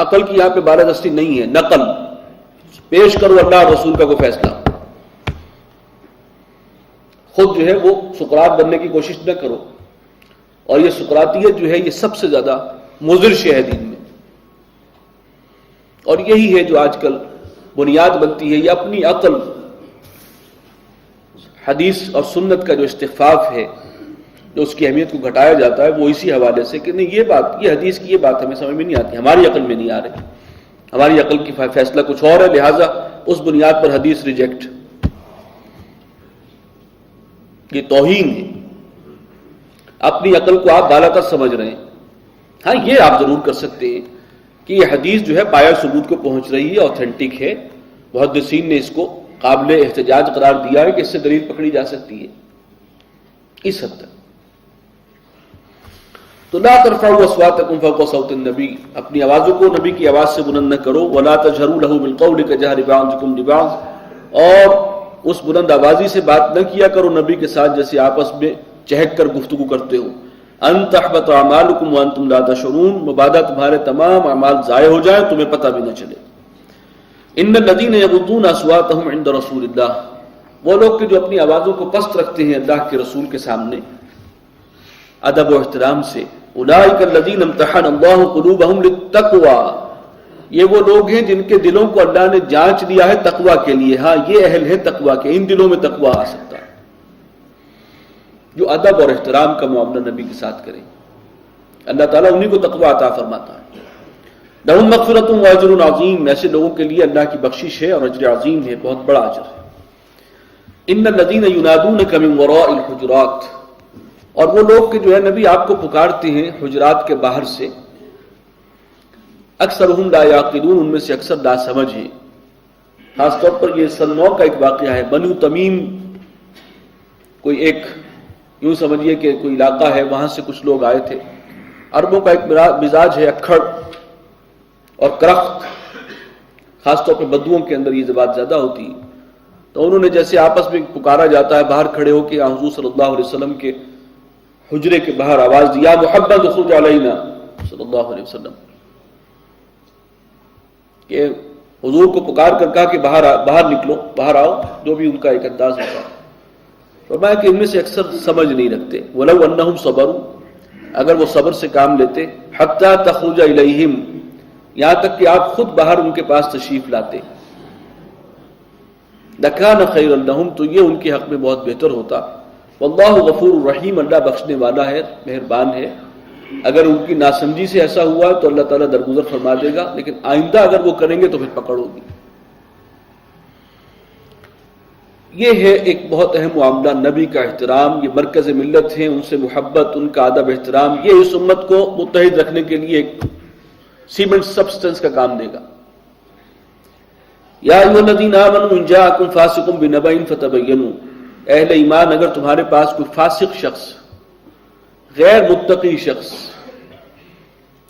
عقل کی یہاں پہ بالادستی نہیں ہے، نقل پیش کرو اللہ اور رسول کا کوئی فیصلہ، خود جو ہے وہ سقراط بننے کی کوشش نہ کرو. اور یہ سقراطیت جو ہے یہ سب سے زیادہ مضر شے ہے دین میں، اور یہی ہے جو آج کل بنیاد بنتی ہے. یہ اپنی عقل، حدیث اور سنت کا جو استخفاف ہے، جو اس کی اہمیت کو گھٹایا جاتا ہے، وہ اسی حوالے سے کہ نہیں، یہ بات، یہ حدیث کی یہ بات ہمیں سمجھ میں نہیں آتی، ہماری عقل میں نہیں آ رہی، ہماری عقل کی فیصلہ کچھ اور ہے، لہٰذا اس بنیاد پر حدیث ریجیکٹ. یہ توہین ہے. اپنی عقل کو آپ بالا تر سمجھ رہے ہیں. ہاں یہ آپ ضرور کر سکتے ہیں کہ یہ حدیث جو ہے پایہ ثبوت کو پہنچ رہی ہے، اوتھینٹک ہے، محدثین نے اس کو قابل احتجاج قرار دیا ہے کہ اس سے دلیل پکڑی جا سکتی ہے اس حد تک. تو لا ترفعوا اصواتکم فوق صوت النبی، اپنی آوازوں کو نبی کی آواز سے بلند نہ کرو. ولا تجهروا له بالقول كجهر بعضكم لبعض، اور اس بلند آوازی سے بات نہ کیا کرو نبی کے ساتھ جیسے آپس میں چہک کر گفتگو کرتے ہو. ان تحبط اعمالکم وانتم لا تشعرون، مبادا تمہارے تمام اعمال ضائع ہو جائیں تمہیں پتہ بھی نہ چلے. ان الذين يغضون اصواتهم عند رسول اللہ، وہ لوگ کہ جو اپنی آوازوں کو پست رکھتے ہیں اللہ کے رسول کے سامنے ادب و احترام سے. اولئک الذین امتحن اللہ قلوبهم للتقوی، یہ وہ لوگ ہیں جن کے دلوں کو اللہ نے جانچ لیا ہے تقوی کے لیے. ہاں یہ اہل ہے تقوی کے، ان دلوں میں تقوی آ سکتا ہے جو ادب اور احترام کا معاملہ نبی کے ساتھ کریں. اللہ تعالیٰ انہیں کو تقوی عطا فرماتا ہے. لہم مغفرۃ و اجر عظیم، ایسے لوگوں کے لیے اللہ کی بخشش ہے اور اجر عظیم ہے، بہت بڑا اجر ہے. ان الذین ینادونک من وراء الحجرات، اور وہ لوگ کہ جو ہے نبی آپ کو پکارتے ہیں حجرات کے باہر سے. اکثرہم لا یعقلون، ان میں سے اکثر لا سمجھ ہیں. خاص طور پر یہ سن 9 کا ایک واقعہ ہے. بنو تمیم کوئی ایک، یوں سمجھیے کہ کوئی علاقہ ہے، وہاں سے کچھ لوگ آئے تھے. عربوں کا ایک مزاج ہے اکھڑ اور کرخت، خاص طور پہ بدوؤں کے اندر یہ بات زیادہ ہوتی ہے. تو انہوں نے جیسے آپس میں پکارا جاتا ہے باہر کھڑے ہو کے حضور صلی اللہ علیہ وسلم کے حجرے کے باہر آواز دیا، محمد اخرج علینا صلی اللہ علیہ وسلم، کہ حضور کو پکار کر کہا کہ باہر نکلو، باہر آؤ، جو بھی ان کا ایک انداز ہوتا ہے. فرمایا کہ ان میں سے اکثر سمجھ نہیں رکھتے. وَلَوْ أَنَّهُمْ صَبَرُوا، اگر وہ صبر سے کام لیتے، حَتَّى تَخْرُجَ إِلَيْهِمْ، یہاں تک کہ آپ خود باہر ان کے پاس تشریف لاتے، لَكَانَ خَيْرًا لَهُمْ، تو یہ ان کے حق میں بہت بہتر ہوتا. وَاللَّهُ غَفُورٌ رَحِيمٌ، اللہ بخشنے والا ہے، مہربان ہے. اگر ان کی ناسمجھی سے ایسا ہوا تو اللہ تعالیٰ درگزر فرما دے گا، لیکن آئندہ اگر وہ کریں گے تو پھر پکڑ ہوگی. یہ ہے ایک بہت اہم معاملہ، نبی کا احترام. یہ مرکز ملت ہیں، ان سے محبت، ان کا ادب احترام، یہ اس امت کو متحد رکھنے کے لیے ایک سیمنٹ سبسٹنس کا کام دے گا. یا ایھا الذین آمنوا ان جاءکم فاسق بنبأ فتبینوا، اہل ایمان اگر تمہارے پاس کوئی فاسق شخص، غیر متقی شخص،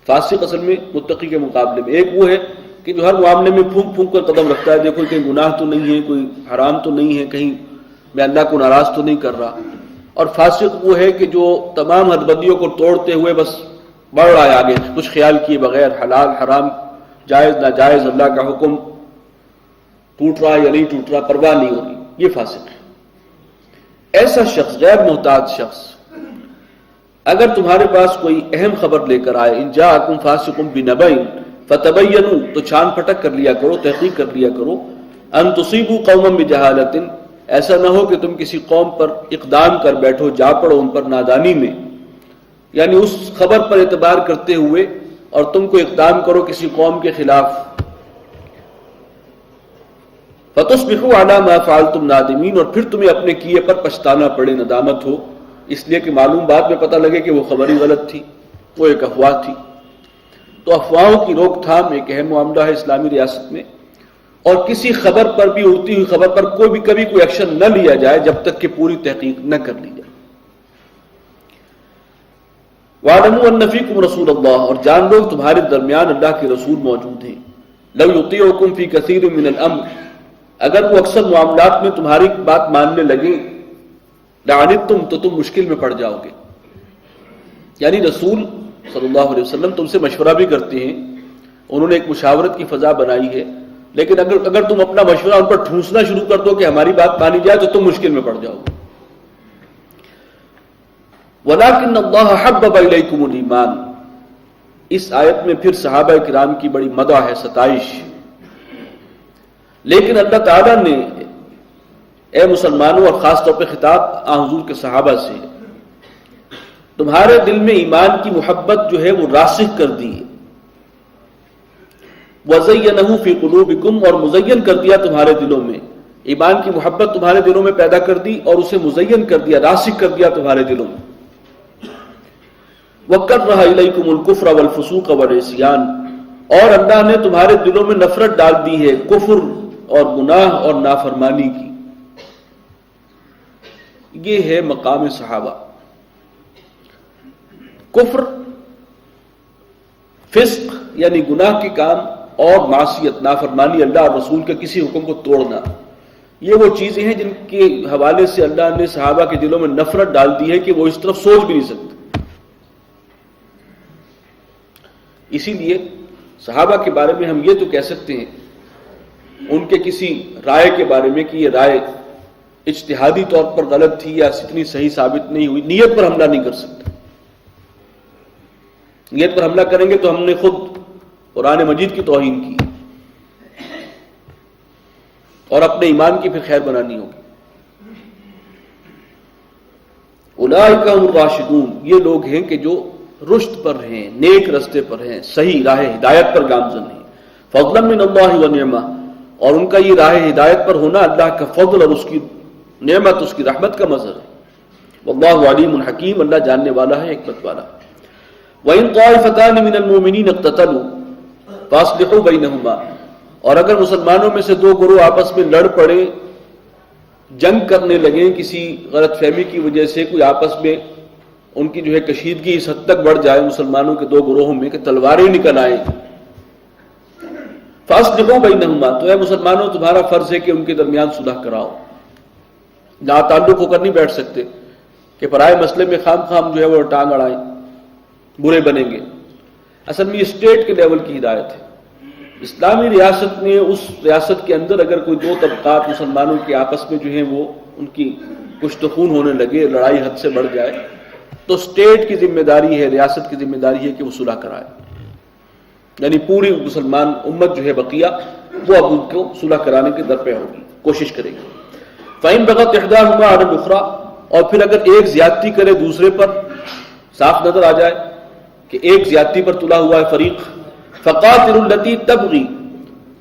فاسق اصل میں متقی کے مقابلے میں ایک وہ ہے کہ جو ہر معاملے میں پھونک پھونک کر قدم رکھتا ہے، دیکھو کہیں گناہ تو نہیں ہے، کوئی حرام تو نہیں ہے، کہیں میں اللہ کو ناراض تو نہیں کر رہا. اور فاسق وہ ہے کہ جو تمام حد بندیوں کو توڑتے ہوئے بس بڑھ رہا ہے آگے، کچھ خیال کیے بغیر، حلال حرام، جائز ناجائز، اللہ کا حکم ٹوٹ رہا یا نہیں ٹوٹ رہا، پرواہ نہیں ہو رہی. یہ فاسق ہے. ایسا شخص، غیر محتاط شخص، اگر تمہارے پاس کوئی اہم خبر لے کر آئے، ان جاءکم فاسق بنبأ فتبینوا، تو چھان پھٹک کر لیا کرو، تحقیق کر لیا کرو. ان تصیبوا قوما بجہالۃ، ایسا نہ ہو کہ تم کسی قوم پر اقدام کر بیٹھو، جا پڑو ان پر نادانی میں، یعنی اس خبر پر اعتبار کرتے ہوئے اور تم کو اقدام کرو کسی قوم کے خلاف. فتصبحوا علی ما فعلتم نادمین، اور پھر تمہیں اپنے کیے پر پچھتانا پڑے، ندامت ہو، اس لیے کہ معلوم بات میں پتہ لگے کہ وہ خبر ہی غلط تھی، وہ ایک افواہ تھی. تو افواہوں کی روک تھام ایک اہم معاملہ ہے اسلامی ریاست میں، اور کسی خبر پر بھی، اڑتی ہوئی خبر پر کبھی کوئی ایکشن نہ لیا جائے جب تک کہ پوری تحقیق نہ کر لی جائے. وَاعْلَمُوا أَنَّ فِيكُمْ رَسُولَ اللَّهِ، اور جان لو تمہارے درمیان اللہ کے رسول موجود ہیں. لَوْ يُطِيعُكُمْ فِي كَثِيرٍ مِّنَ الْأَمْرِ، اگر وہ اکثر معاملات میں تمہاری بات ماننے لگے، لَعَنِتُّمْ، تو تم مشکل میں پڑ جاؤ گے. یعنی رسول صلی اللہ علیہ وسلم تم سے مشورہ بھی کرتے ہیں، انہوں نے ایک مشاورت کی فضا بنائی ہے، لیکن اگر تم اپنا مشورہ ان پر ٹھونسنا شروع کر دو کہ ہماری بات مانی جائے تو تم مشکل میں پڑ جاؤ گے۔ وَلَٰكِنَّ اللَّهَ حَبَّبَ إِلَيْكُمُ الْإِيمَانَ، اس آیت میں پھر صحابہ کرام کی بڑی مدح ہے، ستائش۔ لیکن اللہ تعالیٰ نے اے مسلمانوں، اور خاص طور پہ خطاب حضور کے صحابہ سے، تمہارے دل میں ایمان کی محبت جو ہے وہ راسخ کر دی، وَزَيَّنَهُ فِي قُلُوبِكُمْ، اور مزین کر دیا تمہارے دلوں میں، ایمان کی محبت تمہارے دلوں میں پیدا کر دی اور اسے مزین کر دیا، راسخ کر دیا تمہارے دلوں میں۔ وَكَرَّهَ إِلَيْكُمُ الْكُفْرَ وَالْفُسُوقَ وَالْعِصْيَانَ، اور اللہ نے تمہارے دلوں میں نفرت ڈال دی ہے کفر اور گناہ اور نافرمانی کی۔ یہ ہے مقام صحابہ۔ کفر، فسق یعنی گناہ کے کام، اور معصیت، نافرمانی، اللہ اور رسول کے کسی حکم کو توڑنا، یہ وہ چیزیں ہیں جن کے حوالے سے اللہ نے صحابہ کے دلوں میں نفرت ڈال دی ہے کہ وہ اس طرف سوچ بھی نہیں سکتے۔ اسی لیے صحابہ کے بارے میں ہم یہ تو کہہ سکتے ہیں ان کے کسی رائے کے بارے میں کہ یہ رائے اجتہادی طور پر غلط تھی یا اتنی صحیح ثابت نہیں ہوئی۔ نیت پر حملہ نہیں کر سکتے، نیت پر حملہ کریں گے تو ہم نے خود قرآن مجید کی توہین کی اور اپنے ایمان کی پھر خیر بنانی ہوگی۔ اولئک هم الراشدون، یہ لوگ ہیں کہ جو رشد پر ہیں، نیک رستے پر ہیں، صحیح راہ ہدایت پر گامزن ہیں۔ فضلا من اللہ ونعمہ، اور ان کا یہ راہ ہدایت پر ہونا اللہ کا فضل اور اس کی نعمت، اس کی رحمت کا مظہر ہے۔ واللہ علیم حکیم، اللہ جاننے والا ہے، حکمت والا۔ وَإِن طَائِفَتَانِ مِنَ الْمُؤْمِنِينَ اقْتَتَلُوا فَأَصْلِحُوا بَيْنَهُمَا، اور اگر مسلمانوں میں سے دو گروہ آپس میں لڑ پڑے، جنگ کرنے لگیں کسی غلط فہمی کی وجہ سے، کوئی آپس میں ان کی جو ہے کشیدگی اس حد تک بڑھ جائے مسلمانوں کے دو گروہوں میں کہ تلواریں نکل آئیں، فَأَصْلِحُوا بَيْنَهُمَا، تو اے مسلمانوں تمہارا فرض ہے کہ ان کے درمیان صلح کراؤ۔ لا تعلق ہو کر نہیں بیٹھ سکتے کہ پرائے مسئلے میں خام خام جو ہے وہ ٹانگ اڑائیں، برے بنیں گے۔ اصل میں یہ اسٹیٹ کے لیول کی ہدایت ہے۔ اسلامی ریاست میں، اس ریاست کے اندر اگر کوئی دو طبقات مسلمانوں کے آپس میں جو ہیں وہ ان کی کشت خون ہونے لگے، لڑائی حد سے بڑھ جائے، تو اسٹیٹ کی ذمہ داری ہے، ریاست کی ذمہ داری ہے کہ وہ صلح کرائے، یعنی پوری مسلمان امت جو ہے بقیہ وہ اب ان کو صلح کرانے کے در پہ ہوگی، کوشش کرے گی۔ فَإِن بَغَتْ إِحْدَاهُمَا عَلَى الْأُخْرَى، اور پھر اگر ایک زیادتی کرے دوسرے پر، صاف نظر آ جائے کہ ایک زیادتی پر تلا ہوا ہے فریق، فَقَاتِلُوا الَّتِي تَبْغِي،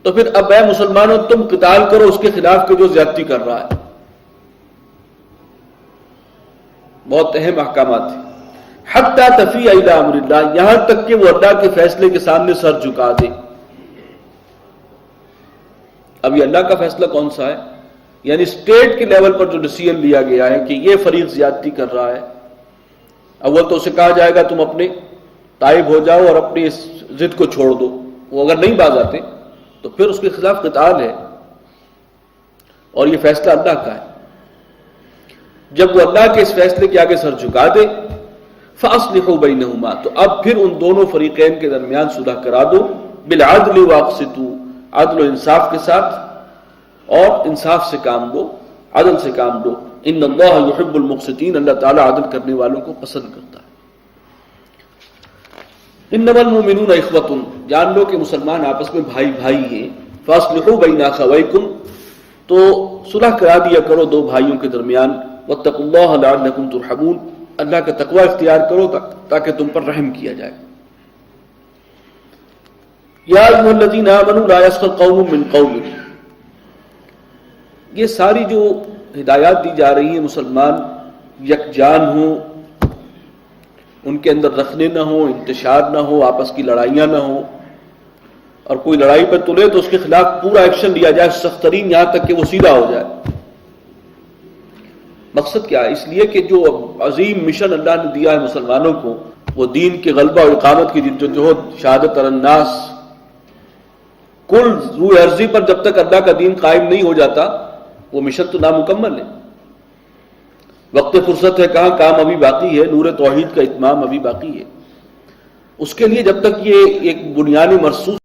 تو پھر اب اے مسلمانوں تم قتال کرو اس کے خلاف کہ جو زیادتی کر رہا ہے۔ بہت اہم احکامات ہیں۔ حَتَّى تَفِيَ إِلَىٰ أَمْرِ اللَّهِ، یہاں تک کہ وہ اللہ کے فیصلے کے سامنے سر جھکا دے۔ اب یہ اللہ کا فیصلہ کون سا ہے؟ یعنی اسٹیٹ کے لیول پر جو ڈیسیژن لیا گیا ہے کہ یہ فریق زیادتی کر رہا ہے، اول تو اسے کہا جائے گا تم اپنے تائب ہو جاؤ اور اپنی اس ضد کو چھوڑ دو، وہ اگر نہیں باز آتے تو پھر اس کے خلاف قتال ہے، اور یہ فیصلہ اللہ کا ہے۔ جب وہ اللہ کے اس فیصلے کے آگے سر جھکا دے، فَأَصْلِحُوا بَيْنَهُمَا، تو اب پھر ان دونوں فریقین کے درمیان صلح کرا دو، بِالْعَدْلِ وَأَقْسِطُوا، عدل و انصاف کے ساتھ، اور انصاف سے کام لو، عدل سے کام لو۔ ان اللہ یحب المقسطین، اللہ تعالیٰ عدل کرنے والوں کو پسند کرتا ہے۔ انما المؤمنون اخوۃ، جان لو کہ مسلمان آپس میں بھائی بھائی ہیں۔ فاصلحوا بین اخویکم، تو صلح کرا دیا کرو دو بھائیوں کے درمیان۔ واتقوا اللہ لعلکم ترحمون، اللہ کا تقوی اختیار کرو تاکہ تم پر رحم کیا جائے۔ یا ایھا الذین آمنوا لا یسخر قوم من قوم، یہ ساری جو ہدایات دی جا رہی ہیں مسلمان یکجان ہوں، ان کے اندر رکھنے نہ ہو، انتشار نہ ہو، آپس کی لڑائیاں نہ ہوں، اور کوئی لڑائی پر تلے تو اس کے خلاف پورا ایکشن لیا جائے، سخت ترین، یہاں تک کہ وہ سیدھا ہو جائے۔ مقصد کیا ہے؟ اس لیے کہ جو عظیم مشن اللہ نے دیا ہے مسلمانوں کو، وہ دین کے غلبہ اور اقامت کی جدوجہد، شہادت الناس، کل روح ارضی پر جب تک اللہ کا دین قائم نہیں ہو جاتا وہ مشن تو نامکمل ہے۔ وقت فرصت ہے کہاں، کام ابھی باقی ہے، نور توحید کا اتمام ابھی باقی ہے۔ اس کے لیے جب تک یہ ایک بنیادی مرصوص